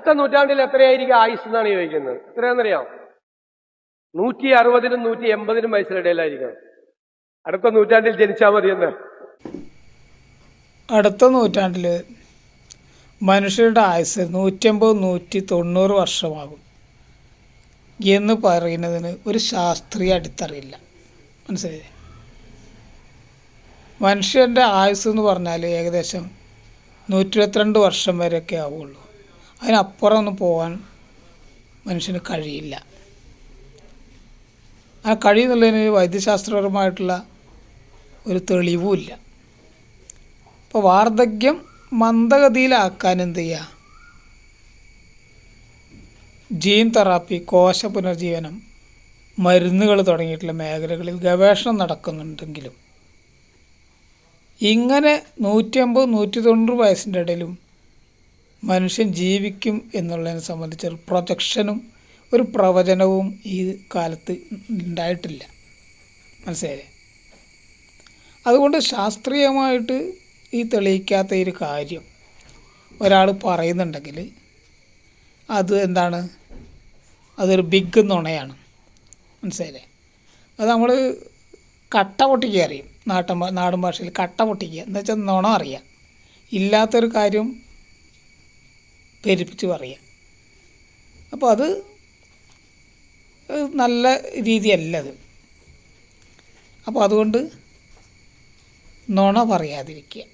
അടുത്ത നൂറ്റാണ്ടിൽ എത്രയായിരിക്കും ആയുസ് എന്നാണ് ചോദിക്കുന്നത്. എത്രയാണെന്നറിയാം? 160-നും 180-നും വയസ്സിനിടയിലായിരിക്കണം. അടുത്ത നൂറ്റാണ്ടിൽ ജനിച്ചാൽ മതിയെന്ന്. അടുത്ത നൂറ്റാണ്ടിൽ മനുഷ്യരുടെ ആയുസ് 180-190 വർഷമാകും എന്ന് പറയുന്നതിന് ഒരു ശാസ്ത്രീയ അടിത്തറയില്ല. മനസ്സിലായില്ലേ? മനുഷ്യൻ്റെ ആയുസ് എന്ന് പറഞ്ഞാൽ ഏകദേശം 122 വർഷം വരെയൊക്കെ ആവുള്ളൂ. അതിനപ്പുറം ഒന്നും പോകാൻ മനുഷ്യന് കഴിയില്ല. ആ കഴിയുന്നുള്ളതിന് വൈദ്യശാസ്ത്രപരമായിട്ടുള്ള ഒരു തെളിവുമില്ല. ഇപ്പോൾ വാർദ്ധക്യം മന്ദഗതിയിലാക്കാൻ എന്ത് ചെയ്യുക? ജീൻ തെറാപ്പി, കോശ പുനർജീവനം, മരുന്നുകൾ തുടങ്ങിയിട്ടുള്ള മേഖലകളിൽ ഗവേഷണം നടക്കുന്നുണ്ടെങ്കിലും ഇങ്ങനെ 180-190 വയസ്സിൻ്റെ ഇടയിലും മനുഷ്യൻ ജീവിക്കും എന്നുള്ളതിനെ സംബന്ധിച്ച് ഒരു പ്രൊജക്ഷനും ഒരു പ്രവചനവും ഈ കാലത്ത് ഉണ്ടായിട്ടില്ല. മനസ്സിലായില്ലേ? അതുകൊണ്ട് ശാസ്ത്രീയമായിട്ട് ഈ തെളിയിക്കാത്ത ഒരു കാര്യം ഒരാൾ പറയുന്നുണ്ടെങ്കിൽ അത് എന്താണ്? അതൊരു ബിഗ് നുണയാണ്. മനസ്സിലായില്ലേ? അത് നമ്മൾ കട്ട പൊട്ടിക്കുക അറിയും. നാടൻ ഭാഷയിൽ കട്ട പൊട്ടിക്കുക എന്ന് വെച്ചാൽ നുണ അറിയാം. ഇല്ലാത്തൊരു കാര്യം പെരുപ്പിച്ച് പറയുക. അപ്പോൾ അത് നല്ല രീതിയല്ല അത്. അപ്പോൾ അതുകൊണ്ട് നുണ പറയാതിരിക്കുക.